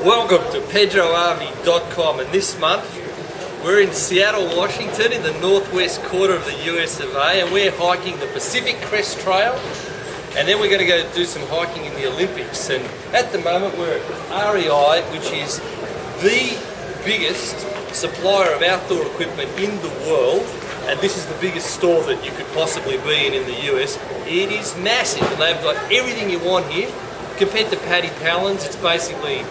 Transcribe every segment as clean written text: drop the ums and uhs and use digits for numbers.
Welcome to PedroRV.com, and this month we're in Seattle, Washington, in the northwest quarter of the US of A, and we're hiking the Pacific Crest Trail, and then we're going to go do some hiking in the Olympics. And at the moment we're at REI, which is the biggest supplier of outdoor equipment in the world, and this is the biggest store that you could possibly be in the US. It is massive, and they've got everything you want here. Compared to Paddy Pallen's, it's basically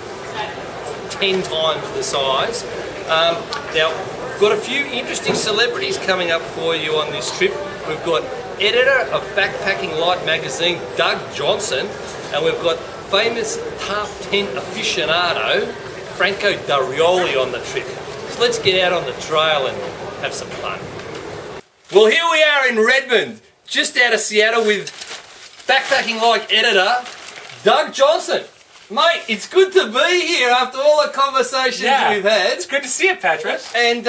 10 times the size. Now, we've got a few interesting celebrities coming up for you on this trip. We've got editor of Backpacking Light magazine, Doug Johnson, and we've got famous tarp tent aficionado, Franco Darioli, on the trip. So let's get out on the trail and have some fun. Well, here we are in Redmond, just out of Seattle, with Backpacking Light editor, Doug Johnson. Mate, it's good to be here after all the conversations we've had. It's good to see you, Patrick. And,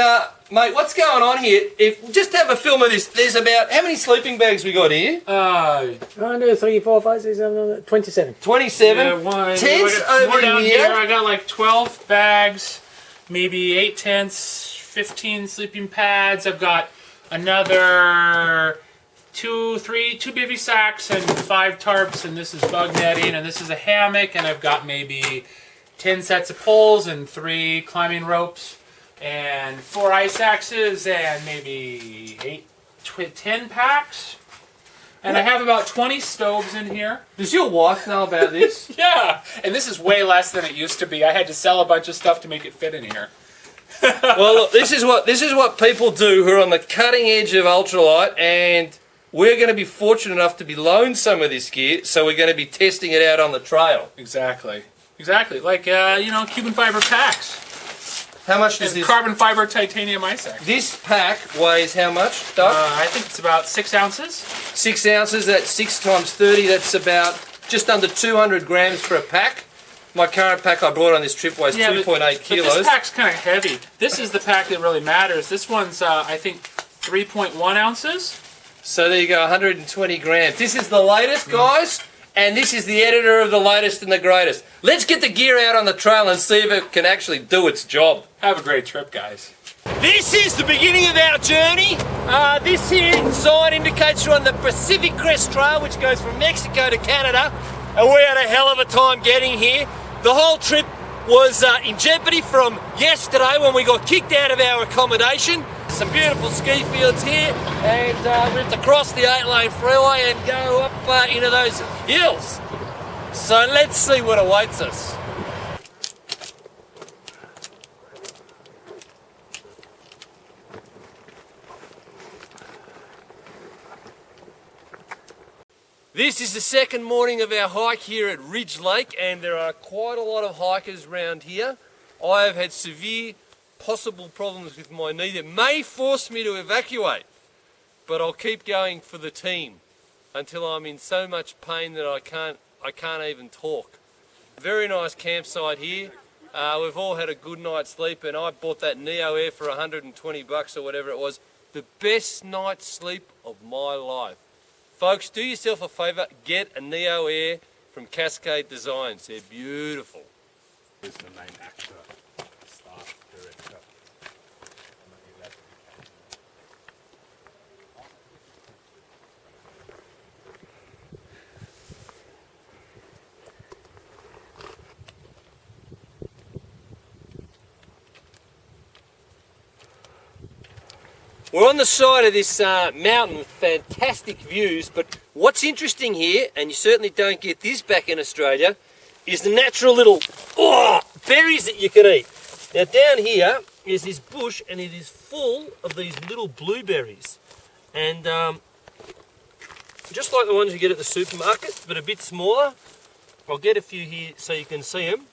mate, what's going on here? Just have a film of this. There's about, how many sleeping bags we got here? 1, 2, 3, 4, 5, 6, 7, 27. 27. Yeah, Tents over down here. I got like 12 bags, maybe 8 tents, 15 sleeping pads. I've got another two bivy sacks and 5 tarps, and this is bug netting, and this is a hammock, and I've got maybe 10 sets of poles and 3 climbing ropes and 4 ice axes and maybe 10 packs. And I have about 20 stoves in here. Does your wife know about this? Yeah, and this is way less than it used to be. I had to sell a bunch of stuff to make it fit in here. Well, look, this is what people do who are on the cutting edge of ultralight, and we're going to be fortunate enough to be loaned some of this gear, so we're going to be testing it out on the trail. Exactly. Like, Cuban fiber packs. How much does this? Carbon fiber titanium ice axe. This pack weighs how much, Doug? I think it's about 6 ounces. 6 ounces, that's 6 times 30, that's about just under 200 grams for a pack. My current pack I brought on this trip weighs 2.8 kilos. But this pack's kind of heavy. This is the pack that really matters. This one's, I think, 3.1 ounces. So there you go, 120 grams. This is the latest, guys, and this is the editor of the latest and the greatest. Let's get the gear out on the trail and see if it can actually do its job. Have a great trip, guys. This is the beginning of our journey. This here sign indicates you're on the Pacific Crest Trail, which goes from Mexico to Canada, and we had a hell of a time getting here. The whole trip was in jeopardy from yesterday when we got kicked out of our accommodation. Some beautiful ski fields here, and we have to cross the 8-lane freeway and go up into those hills. So let's see what awaits us. This is the second morning of our hike here at Ridge Lake, and there are quite a lot of hikers around here. I have had severe possible problems with my knee that may force me to evacuate, but I'll keep going for the team until I'm in so much pain that I can't even talk. Very nice campsite here. We've all had a good night's sleep, and I bought that Neo Air for 120 bucks or whatever it was. The best night's sleep of my life. Folks, do yourself a favour, get a Neo Air from Cascade Designs. They're beautiful. Who's the main actor, star, director? We're on the side of this mountain with fantastic views, but what's interesting here, and you certainly don't get this back in Australia, is the natural little berries that you can eat. Now down here is this bush, and it is full of these little blueberries. And just like the ones you get at the supermarket, but a bit smaller. I'll get a few here so you can see them.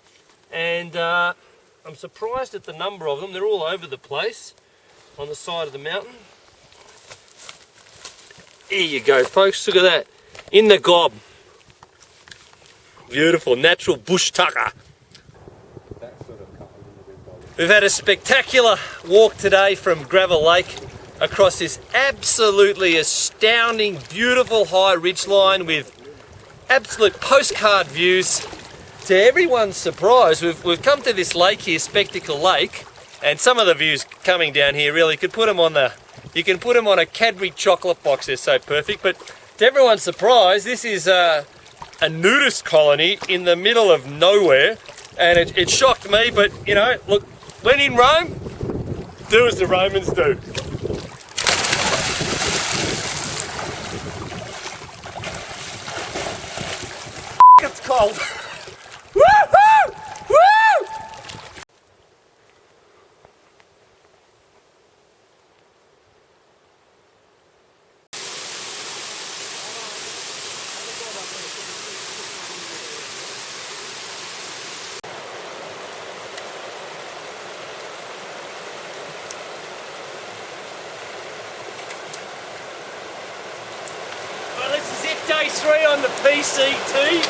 And I'm surprised at the number of them. They're all over the place on the side of the mountain. There you go, folks, look at that. In the gob. Beautiful, natural bush tucker. We've had a spectacular walk today from Gravel Lake across this absolutely astounding, beautiful high ridge line with absolute postcard views. to everyone's surprise, we've come to this lake here, Spectacle Lake, and some of the views coming down here really you can put them on a Cadbury chocolate box. They're so perfect. But to everyone's surprise, this is a nudist colony in the middle of nowhere, and it shocked me. But you know, look, when in Rome, do as the Romans do. It's cold. Woo-hoo! Woo! Well, this is it, day 3 on the PCT.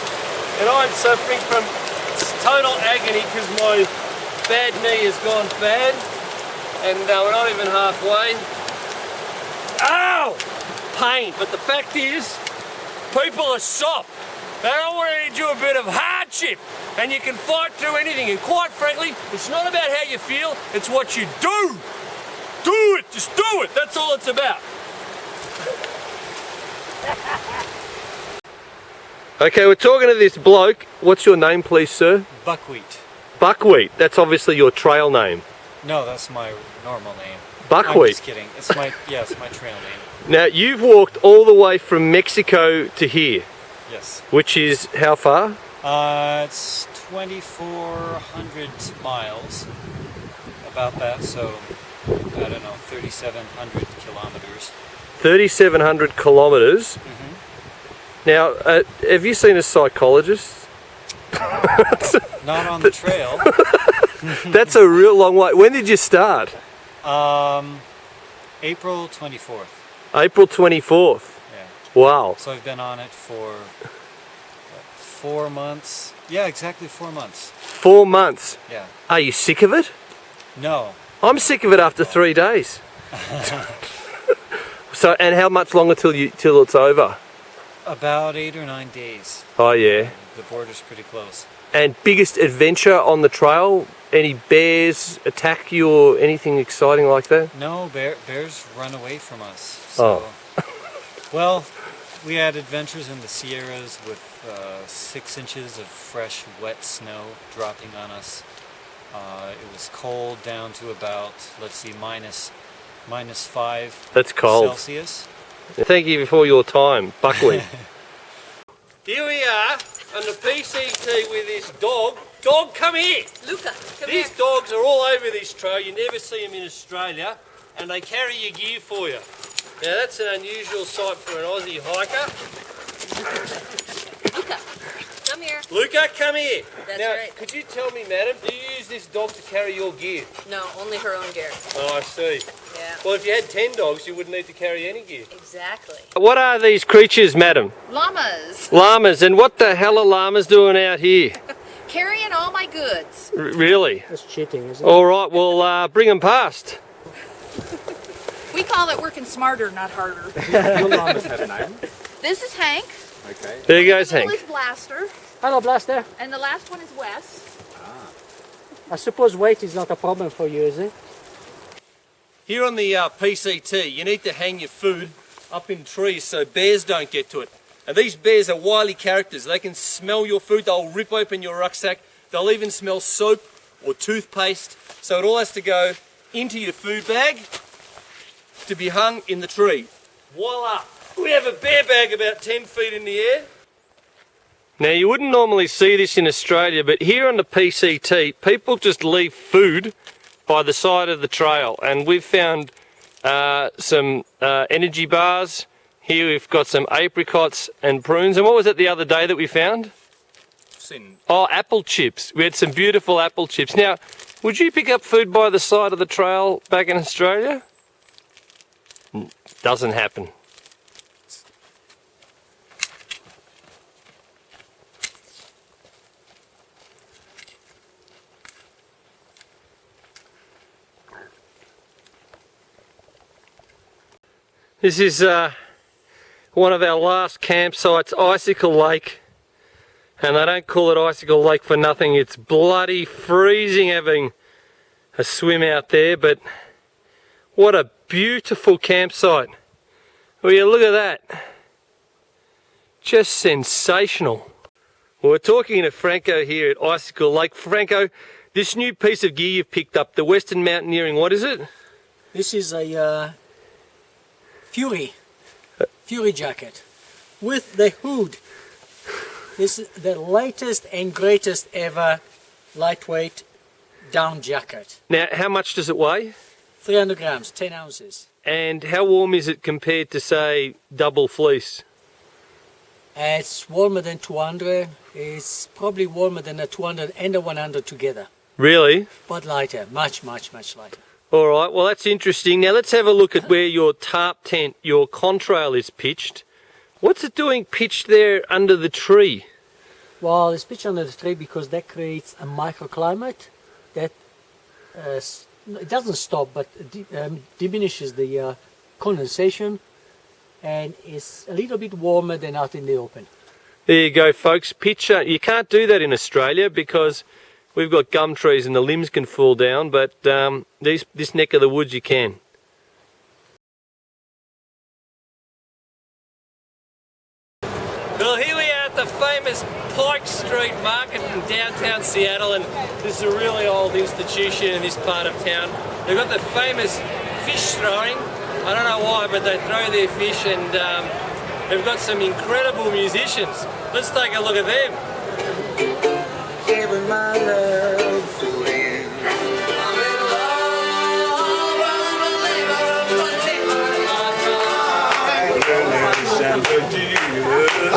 And I'm suffering from total agony because my bad knee has gone bad, and we're not even halfway. Ow! Pain. But the fact is, people are soft. They don't want to endure a bit of hardship, and you can fight through anything. And quite frankly, it's not about how you feel, it's what you do. Do it, just do it. That's all it's about. Okay, we're talking to this bloke. What's your name, please, sir? Buckwheat. Buckwheat. That's obviously your trail name. No, that's my normal name. Buckwheat. I'm just kidding. It's my my trail name. Now, you've walked all the way from Mexico to here. Yes. Which is how far? It's 2,400 miles. About that, so I don't know, 3,700 kilometers. 3,700 kilometres. Now, have you seen a psychologist? Not on the trail. That's a real long way. When did you start? April 24th. April 24th. Yeah. Wow. So I've been on it for 4 months. Yeah, exactly 4 months. 4 months. Yeah. Are you sick of it? No. I'm sick of it after 3 days. So, and how much longer till it's over? About 8 or 9 days. Oh yeah. The border's pretty close. And biggest adventure on the trail? Any bears attack you or anything exciting like that? No, bears run away from us. So, well, we had adventures in the Sierras with 6 inches of fresh, wet snow dropping on us. It was cold down to about, let's see, minus 5 That's cold. Celsius. Thank you for your time, Buckwheat. Here we are on the PCT with this dog. Dog, come here. Luca, come These here. dogs are all over this trail. You never see them in Australia, and they carry your gear for you. Now that's an unusual sight for an Aussie hiker. Luca, come here. Luca, come here. That's now, right. could you tell me, madam, do you use this dog to carry your gear? No, only her own gear. Oh, I see. Yeah, Well, if you had 10 dogs, you wouldn't need to carry any gear. exactly. What are these creatures, madam? Llamas, Llamas, and what the hell are llamas doing out here? carrying all my goods. Really? That's cheating, isn't it? All right, well, bring them past. We call it working smarter, not harder. Your llamas have a name. This is Hank. Okay. There goes This Hank. is Blaster, Hello, Blaster. and the last one is Wes. I suppose weight is not a problem for you, is it? Here on the PCT, you need to hang your food up in trees so bears don't get to it. And these bears are wily characters. They can smell your food, they'll rip open your rucksack, they'll even smell soap or toothpaste. So it all has to go into your food bag to be hung in the tree. Voila! We have a bear bag about 10 feet in the air. Now you wouldn't normally see this in Australia, but here on the PCT, people just leave food by the side of the trail, and we've found some energy bars. Here we've got some apricots and prunes. And what was it the other day that we found? Oh, apple chips. We had some beautiful apple chips. Now, would you pick up food by the side of the trail back in Australia? Doesn't happen. This is one of our last campsites, Icicle Lake, And they don't call it Icicle Lake for nothing. It's bloody freezing having a swim out there, but what a beautiful campsite. Will you look at that? Just sensational. Well, we're talking to Franco here at Icicle Lake. Franco, this new piece of gear you've picked up, the Western Mountaineering, what is it? This is a Fury jacket with the hood. This is the latest and greatest ever lightweight down jacket. Now, how much does it weigh? 300 grams, 10 ounces. And how warm is it compared to, say, double fleece? It's warmer than 200. It's probably warmer than a 200 and a 100 together. Really? But lighter, much lighter. All right, well, that's interesting. Now, let's have a look at where your tarp tent, your contrail is pitched. What's it doing pitched there under the tree? Well, it's pitched under the tree because that creates a microclimate that it doesn't stop, but diminishes the condensation, and is a little bit warmer than out in the open. There you go, folks. Picture, you can't do that in Australia because we've got gum trees and the limbs can fall down, but this neck of the woods you can. Well, here we are at the famous Pike Street Market in downtown Seattle, and this is a really old institution in this part of town. They've got the famous fish throwing. I don't know why, but they throw their fish, and they've got some incredible musicians. Let's take a look at them. Giving my love to you. I'm in love,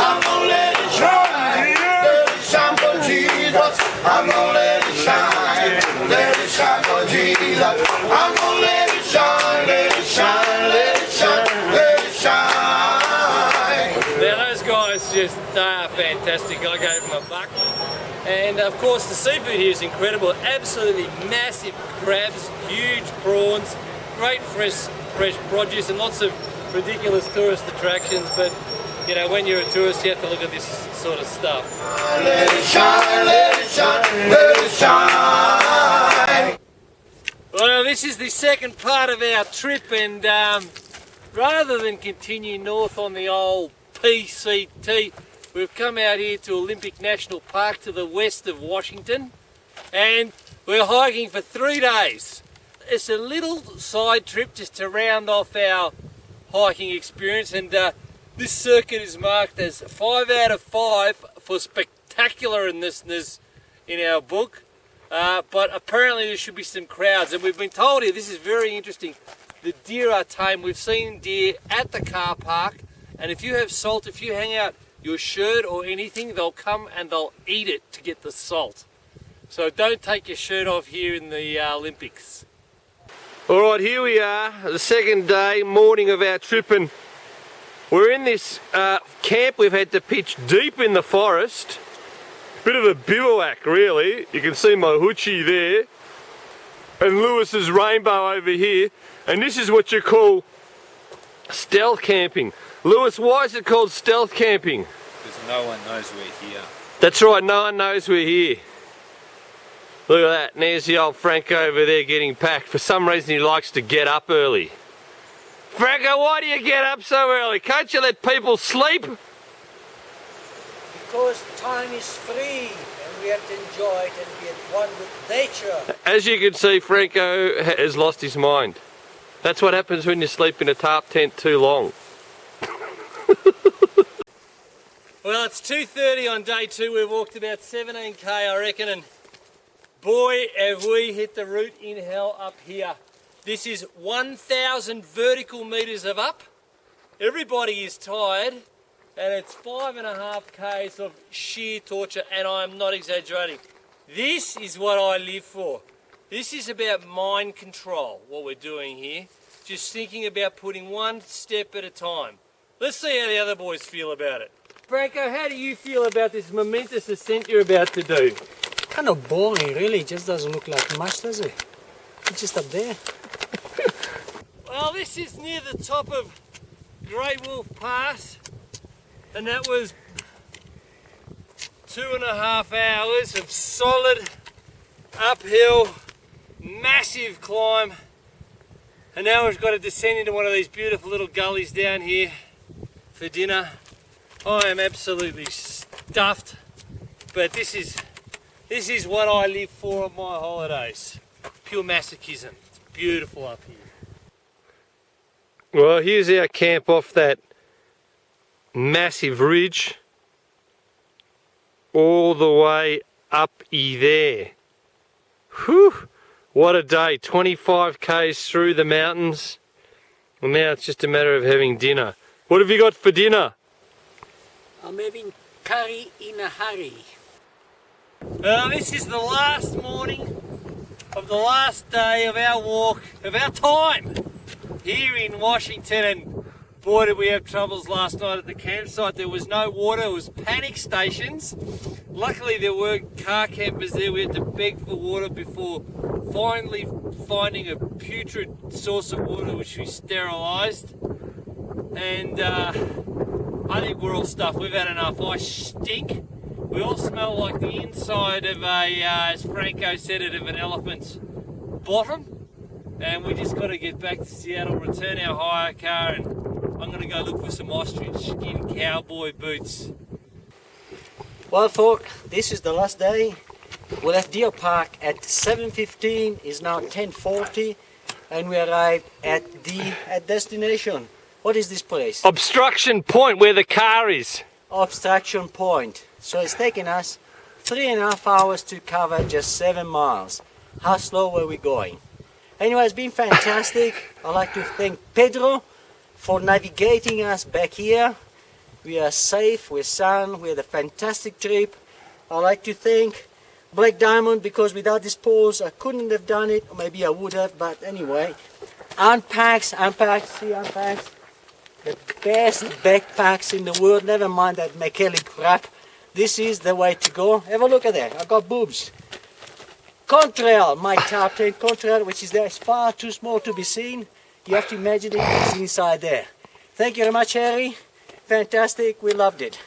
I'm gonna let it shine, let it shine for Jesus. I'm gonna let it shine for Jesus. I'm gonna let it shine, let it shine, let it shine, let it shine. Now those guys they are fantastic. I gave them a buck. And of course the seafood here is incredible. Absolutely massive crabs, huge prawns, great fresh produce, and lots of ridiculous tourist attractions. But you know, when you're a tourist, you have to look at this sort of stuff. Let it shine, let it shine, let it shine. Well, this is the second part of our trip, and rather than continue north on the old PCT, we've come out here to Olympic National Park to the west of Washington, and we're hiking for 3 days. It's a little side trip just to round off our hiking experience, and this circuit is marked as 5 out of 5 for spectacularness in our book, but apparently there should be some crowds, and we've been told here, this is very interesting, the deer are tame. We've seen deer at the car park, and if you have salt, if you hang out your shirt or anything, they'll come and they'll eat it to get the salt. So don't take your shirt off here in the Olympics. All right, here we are, the second day, morning of our trip, and we're in this camp. We've had to pitch deep in the forest. Bit of a bivouac, really. You can see my hoochie there, and Lewis's rainbow over here, and this is what you call stealth camping. Lewis, why is it called stealth camping? Because no one knows we're here. That's right, no one knows we're here. Look at that, and there's the old Franco over there getting packed. For some reason he likes to get up early. Franco, why do you get up so early? Can't you let people sleep? Because time is free and we have to enjoy it and be at one with nature. As you can see, Franco has lost his mind. That's what happens when you sleep in a tarp tent too long. Well, it's 2:30 on day 2. We've walked about 17k, I reckon, and boy, have we hit the route in hell up here. This is 1,000 vertical metres of up. Everybody is tired, and it's 5.5 k's of sheer torture, and I'm not exaggerating. This is what I live for. This is about mind control, what we're doing here. Just thinking about putting one step at a time. Let's see how the other boys feel about it. Franco, how do you feel about this momentous ascent you're about to do? Kind of boring, really. It just doesn't look like much, does it? It's just up there. Well, this is near the top of Great Wolf Pass, and that was 2.5 hours of solid uphill, massive climb, and now we've got to descend into one of these beautiful little gullies down here for dinner. I am absolutely stuffed, but this is what I live for on my holidays. Pure masochism. It's beautiful up here. Well, here's our camp off that massive ridge all the way up there. Whew! What a day. 25 k's through the mountains. Well, now it's just a matter of having dinner. What have you got for dinner? I'm having curry in a hurry. This is the last morning of the last day of our walk, of our time here in Washington, and boy did we have troubles last night at the campsite. There was no water, it was panic stations. Luckily there were car campers there. We had to beg for water before finally finding a putrid source of water which we sterilised. And I think we're all stuffed. We've had enough. I stink. We all smell like the inside of a, as Franco said it, of an elephant's bottom. And we just got to get back to Seattle, return our hire car, and I'm going to go look for some ostrich skin cowboy boots. Well, folk, this is the last day. We left Deer Park at 7:15. It's now 10:40, and we arrived at destination. What is this place? Obstruction Point, where the car is. Obstruction Point. So it's taken us 3.5 hours to cover just 7 miles. How slow were we going? Anyway, it's been fantastic. I'd like to thank Pedro for navigating us back here. We are safe, we're sound, we had a fantastic trip. I'd like to thank Black Diamond, because without this pose I couldn't have done it, or maybe I would have, but anyway. Unpacks, the best backpacks in the world, never mind that McKelly crap. This is the way to go. Have a look at that, I got boobs. Contrail, my top 10 contrail, which is there, is far too small to be seen. You have to imagine it's inside there. Thank you very much, Harry. Fantastic, we loved it.